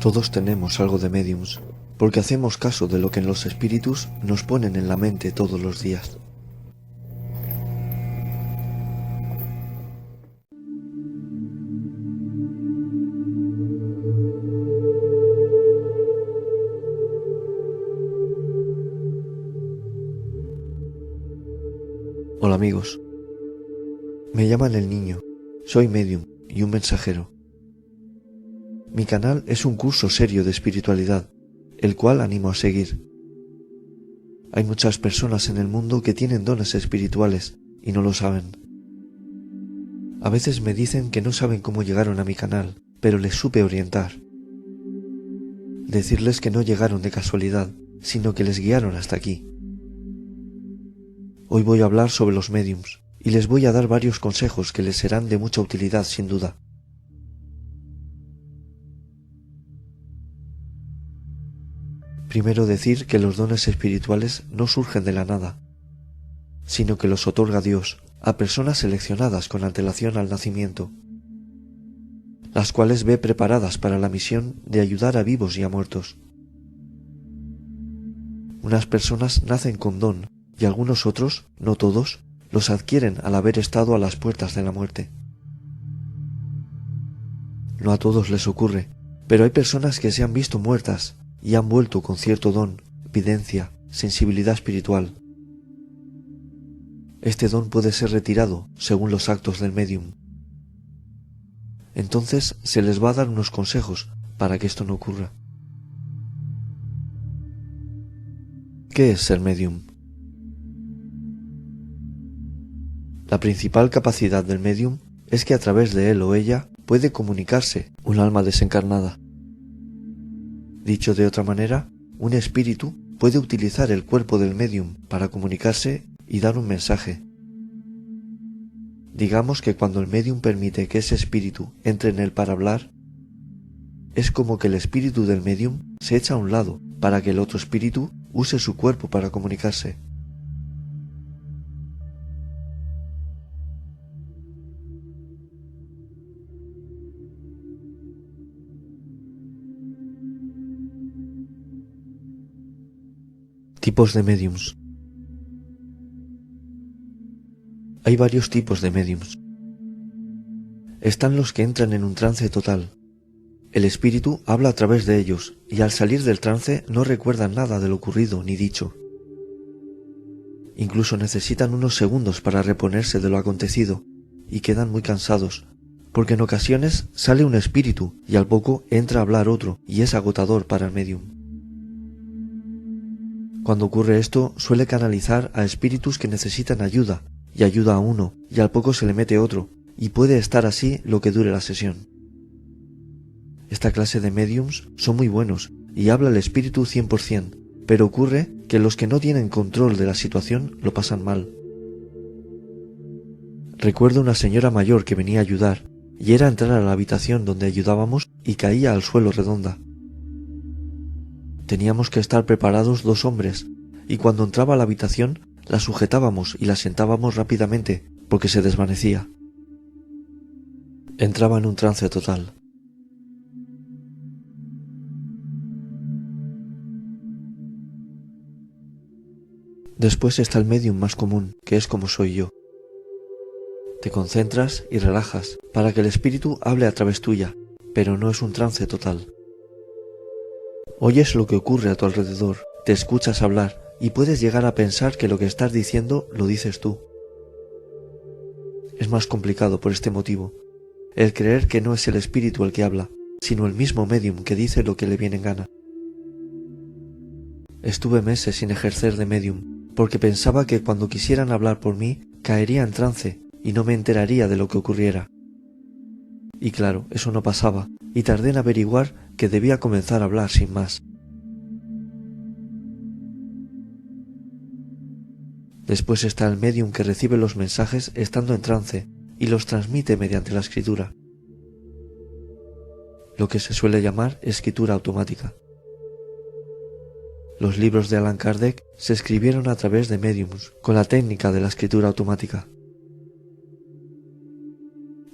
Todos tenemos algo de mediums, porque hacemos caso de lo que los espíritus nos ponen en la mente todos los días. Hola amigos, me llaman El Niño, soy medium y un mensajero. Mi canal es un curso serio de espiritualidad, el cual animo a seguir. Hay muchas personas en el mundo que tienen dones espirituales y no lo saben. A veces me dicen que no saben cómo llegaron a mi canal, pero les supe orientar. Decirles que no llegaron de casualidad, sino que les guiaron hasta aquí. Hoy voy a hablar sobre los mediums y les voy a dar varios consejos que les serán de mucha utilidad sin duda. Primero decir que los dones espirituales no surgen de la nada, sino que los otorga Dios a personas seleccionadas con antelación al nacimiento, las cuales ve preparadas para la misión de ayudar a vivos y a muertos. Unas personas nacen con don y algunos otros, no todos, los adquieren al haber estado a las puertas de la muerte. No a todos les ocurre, pero hay personas que se han visto muertas y han vuelto con cierto don, videncia, sensibilidad espiritual. Este don puede ser retirado según los actos del medium. Entonces se les va a dar unos consejos para que esto no ocurra. ¿Qué es ser medium? La principal capacidad del medium es que a través de él o ella puede comunicarse un alma desencarnada. Dicho de otra manera, un espíritu puede utilizar el cuerpo del medium para comunicarse y dar un mensaje. Digamos que cuando el medium permite que ese espíritu entre en él para hablar, es como que el espíritu del medium se echa a un lado para que el otro espíritu use su cuerpo para comunicarse. Tipos de mediums. Hay varios tipos de mediums. Están los que entran en un trance total. El espíritu habla a través de ellos y al salir del trance no recuerdan nada de lo ocurrido ni dicho. Incluso necesitan unos segundos para reponerse de lo acontecido y quedan muy cansados, porque en ocasiones sale un espíritu y al poco entra a hablar otro y es agotador para el medium. Cuando ocurre esto, suele canalizar a espíritus que necesitan ayuda, y ayuda a uno, y al poco se le mete otro, y puede estar así lo que dure la sesión. Esta clase de mediums son muy buenos, y habla el espíritu 100%, pero ocurre que los que no tienen control de la situación lo pasan mal. Recuerdo una señora mayor que venía a ayudar, y era entrar a la habitación donde ayudábamos y caía al suelo redonda. Teníamos que estar preparados 2 hombres, y cuando entraba a la habitación la sujetábamos y la sentábamos rápidamente porque se desvanecía. Entraba en un trance total. Después está el medium más común, que es como soy yo. Te concentras y relajas para que el espíritu hable a través tuya, pero no es un trance total. Oyes lo que ocurre a tu alrededor, te escuchas hablar y puedes llegar a pensar que lo que estás diciendo lo dices tú. Es más complicado por este motivo, el creer que no es el espíritu el que habla, sino el mismo medium que dice lo que le viene en gana. Estuve meses sin ejercer de medium, porque pensaba que cuando quisieran hablar por mí caería en trance y no me enteraría de lo que ocurriera. Y claro, eso no pasaba, y tardé en averiguar que debía comenzar a hablar sin más. Después está el medium que recibe los mensajes estando en trance y los transmite mediante la escritura, lo que se suele llamar escritura automática. Los libros de Allan Kardec se escribieron a través de mediums con la técnica de la escritura automática.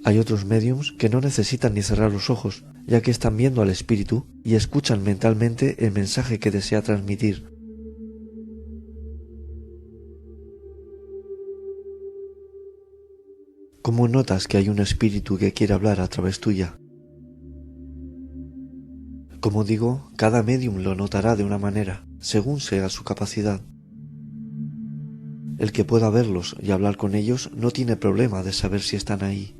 Hay otros médiums que no necesitan ni cerrar los ojos, ya que están viendo al espíritu y escuchan mentalmente el mensaje que desea transmitir. ¿Cómo notas que hay un espíritu que quiere hablar a través tuya? Como digo, cada médium lo notará de una manera, según sea su capacidad. El que pueda verlos y hablar con ellos no tiene problema de saber si están ahí.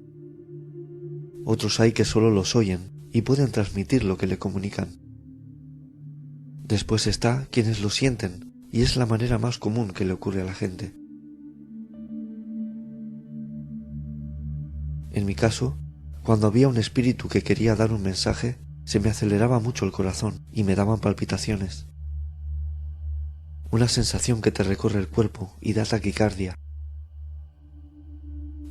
Otros hay que solo los oyen y pueden transmitir lo que le comunican. Después está quienes lo sienten, y es la manera más común que le ocurre a la gente. En mi caso, cuando había un espíritu que quería dar un mensaje, se me aceleraba mucho el corazón y me daban palpitaciones. Una sensación que te recorre el cuerpo y da taquicardia.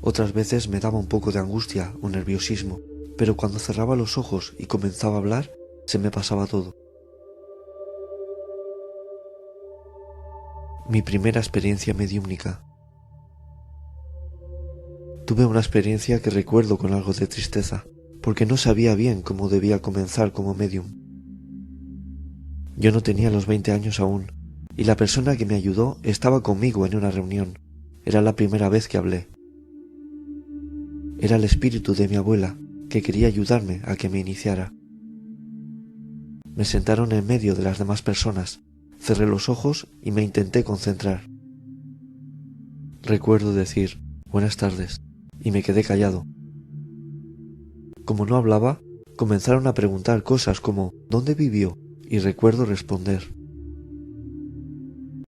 Otras veces me daba un poco de angustia o nerviosismo, pero cuando cerraba los ojos y comenzaba a hablar, se me pasaba todo. Mi primera experiencia mediúmnica. Tuve una experiencia que recuerdo con algo de tristeza, porque no sabía bien cómo debía comenzar como medium. Yo no tenía los 20 años aún, y la persona que me ayudó estaba conmigo en una reunión. Era la primera vez que hablé. Era el espíritu de mi abuela, que quería ayudarme a que me iniciara. Me sentaron en medio de las demás personas, cerré los ojos y me intenté concentrar. Recuerdo decir, buenas tardes, y me quedé callado. Como no hablaba, comenzaron a preguntar cosas como ¿dónde vivió? Y recuerdo responder.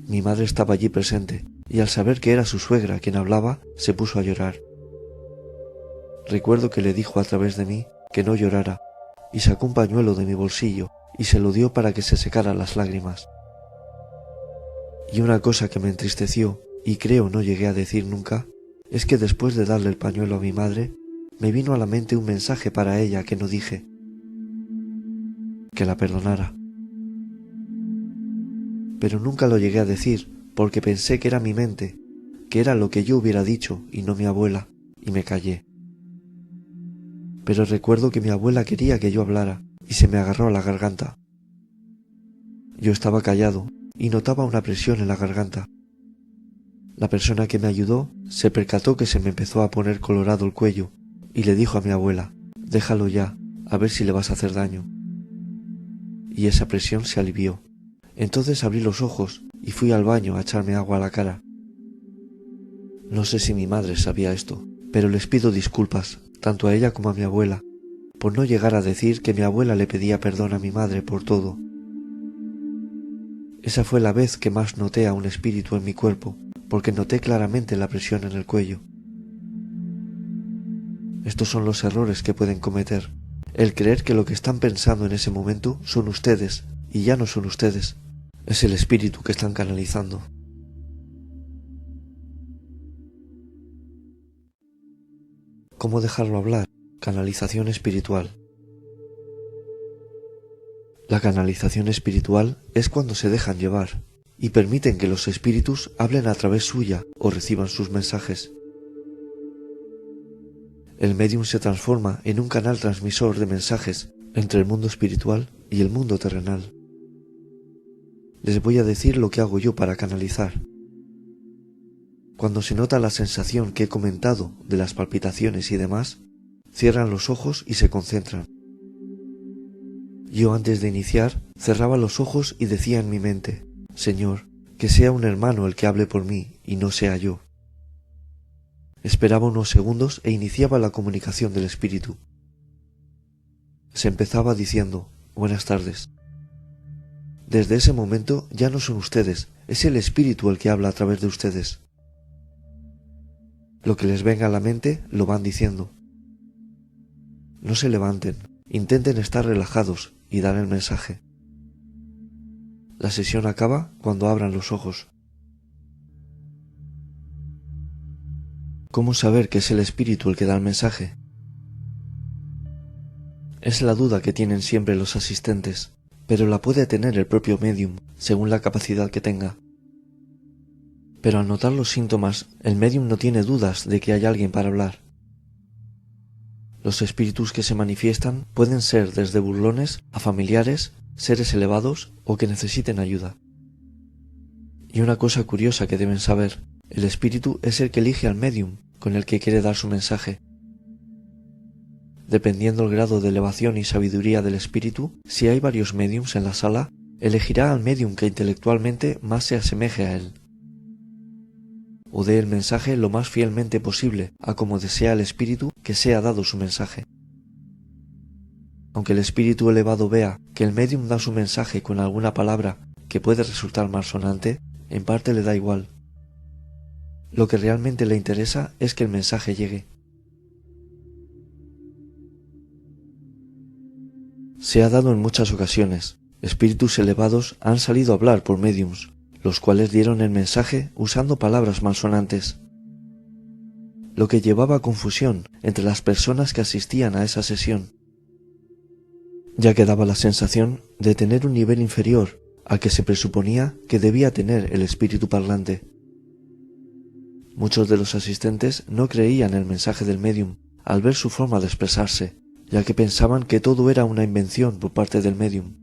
Mi madre estaba allí presente, y al saber que era su suegra quien hablaba, se puso a llorar. Recuerdo que le dijo a través de mí que no llorara, y sacó un pañuelo de mi bolsillo y se lo dio para que se secaran las lágrimas. Y una cosa que me entristeció, y creo no llegué a decir nunca, es que después de darle el pañuelo a mi madre, me vino a la mente un mensaje para ella que no dije: que la perdonara. Pero nunca lo llegué a decir porque pensé que era mi mente, que era lo que yo hubiera dicho y no mi abuela, y me callé. Pero recuerdo que mi abuela quería que yo hablara y se me agarró a la garganta. Yo estaba callado y notaba una presión en la garganta. La persona que me ayudó se percató que se me empezó a poner colorado el cuello y le dijo a mi abuela: déjalo ya, a ver si le vas a hacer daño. Y esa presión se alivió. Entonces abrí los ojos y fui al baño a echarme agua a la cara. No sé si mi madre sabía esto, pero les pido disculpas, tanto a ella como a mi abuela, por no llegar a decir que mi abuela le pedía perdón a mi madre por todo. Esa fue la vez que más noté a un espíritu en mi cuerpo, porque noté claramente la presión en el cuello. Estos son los errores que pueden cometer: el creer que lo que están pensando en ese momento son ustedes, y ya no son ustedes, es el espíritu que están canalizando. ¿Cómo dejarlo hablar? Canalización espiritual. La canalización espiritual es cuando se dejan llevar y permiten que los espíritus hablen a través suya o reciban sus mensajes. El médium se transforma en un canal transmisor de mensajes entre el mundo espiritual y el mundo terrenal. Les voy a decir lo que hago yo para canalizar. Cuando se nota la sensación que he comentado de las palpitaciones y demás, cierran los ojos y se concentran. Yo antes de iniciar cerraba los ojos y decía en mi mente: Señor, que sea un hermano el que hable por mí y no sea yo. Esperaba unos segundos e iniciaba la comunicación del espíritu. Se empezaba diciendo: buenas tardes. Desde ese momento ya no son ustedes, es el espíritu el que habla a través de ustedes. Lo que les venga a la mente lo van diciendo. No se levanten, intenten estar relajados y dar el mensaje. La sesión acaba cuando abran los ojos. ¿Cómo saber que es el espíritu el que da el mensaje? Es la duda que tienen siempre los asistentes, pero la puede tener el propio médium, según la capacidad que tenga. Pero al notar los síntomas, el médium no tiene dudas de que hay alguien para hablar. Los espíritus que se manifiestan pueden ser desde burlones a familiares, seres elevados o que necesiten ayuda. Y una cosa curiosa que deben saber, el espíritu es el que elige al médium con el que quiere dar su mensaje. Dependiendo del grado de elevación y sabiduría del espíritu, si hay varios médiums en la sala, elegirá al médium que intelectualmente más se asemeje a él, o dé el mensaje lo más fielmente posible a como desea el espíritu que sea dado su mensaje. Aunque el espíritu elevado vea que el médium da su mensaje con alguna palabra que puede resultar malsonante, en parte le da igual. Lo que realmente le interesa es que el mensaje llegue. Se ha dado en muchas ocasiones. Espíritus elevados han salido a hablar por médiums, los cuales dieron el mensaje usando palabras malsonantes, lo que llevaba a confusión entre las personas que asistían a esa sesión, ya que daba la sensación de tener un nivel inferior al que se presuponía que debía tener el espíritu parlante. Muchos de los asistentes no creían el mensaje del médium al ver su forma de expresarse, ya que pensaban que todo era una invención por parte del médium.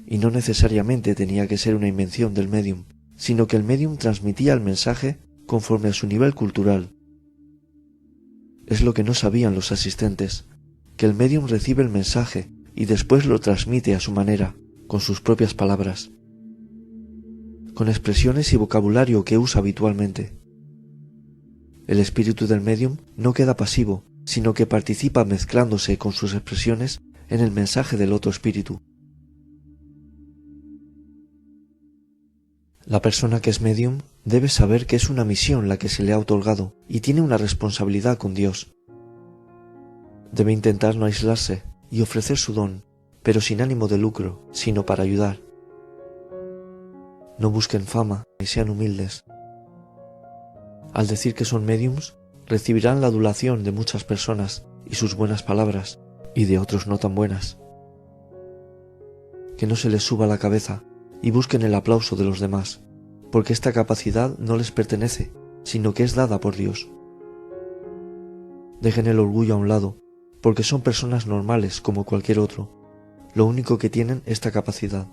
Y no necesariamente tenía que ser una invención del médium, sino que el médium transmitía el mensaje conforme a su nivel cultural. Es lo que no sabían los asistentes, que el médium recibe el mensaje y después lo transmite a su manera, con sus propias palabras, con expresiones y vocabulario que usa habitualmente. El espíritu del médium no queda pasivo, sino que participa mezclándose con sus expresiones en el mensaje del otro espíritu. La persona que es médium debe saber que es una misión la que se le ha otorgado y tiene una responsabilidad con Dios. Debe intentar no aislarse y ofrecer su don, pero sin ánimo de lucro, sino para ayudar. No busquen fama y sean humildes. Al decir que son médiums, recibirán la adulación de muchas personas y sus buenas palabras, y de otros no tan buenas. Que no se les suba la cabeza y busquen el aplauso de los demás, porque esta capacidad no les pertenece, sino que es dada por Dios. Dejen el orgullo a un lado, porque son personas normales como cualquier otro. Lo único que tienen es esta capacidad.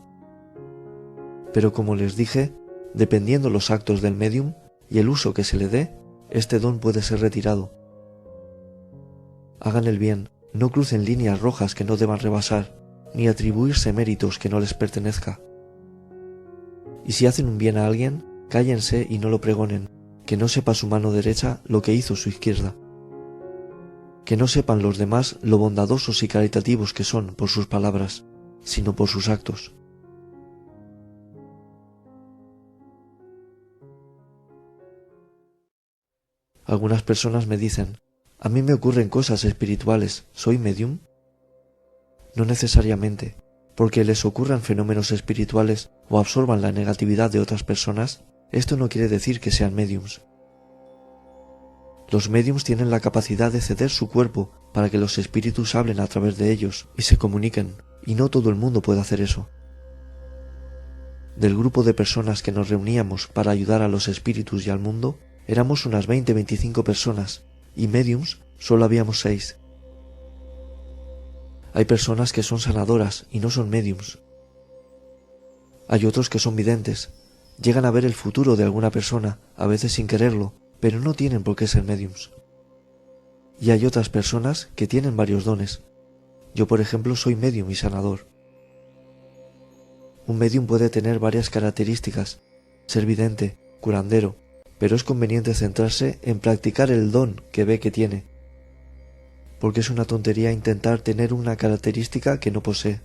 Pero como les dije, dependiendo los actos del médium y el uso que se le dé, este don puede ser retirado. Hagan el bien, no crucen líneas rojas que no deban rebasar, ni atribuirse méritos que no les pertenezca. Y si hacen un bien a alguien, cállense y no lo pregonen, que no sepa su mano derecha lo que hizo su izquierda. Que no sepan los demás lo bondadosos y caritativos que son por sus palabras, sino por sus actos. Algunas personas me dicen, a mí me ocurren cosas espirituales, ¿soy medium? No necesariamente, porque les ocurran fenómenos espirituales o absorban la negatividad de otras personas, esto no quiere decir que sean mediums. Los médiums tienen la capacidad de ceder su cuerpo para que los espíritus hablen a través de ellos y se comuniquen, y no todo el mundo puede hacer eso. Del grupo de personas que nos reuníamos para ayudar a los espíritus y al mundo, éramos unas 20-25 personas, y médiums solo habíamos 6. Hay personas que son sanadoras y no son médiums. Hay otros que son videntes, llegan a ver el futuro de alguna persona, a veces sin quererlo, pero no tienen por qué ser médiums. Y hay otras personas que tienen varios dones. Yo, por ejemplo, soy médium y sanador. Un médium puede tener varias características, ser vidente, curandero, pero es conveniente centrarse en practicar el don que ve que tiene, porque es una tontería intentar tener una característica que no posee.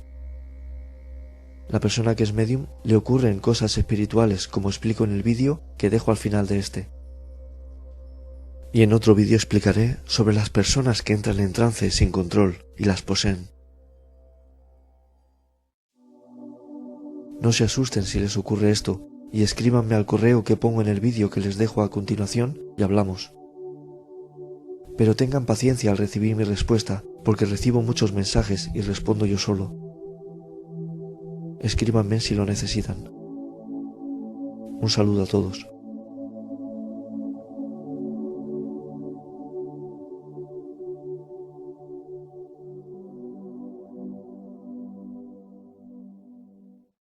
La persona que es medium le ocurren cosas espirituales, como explico en el vídeo que dejo al final de este. Y en otro vídeo explicaré sobre las personas que entran en trance sin control y las poseen. No se asusten si les ocurre esto, y escríbanme al correo que pongo en el vídeo que les dejo a continuación y hablamos. Pero tengan paciencia al recibir mi respuesta, porque recibo muchos mensajes y respondo yo solo. Escríbanme si lo necesitan. Un saludo a todos.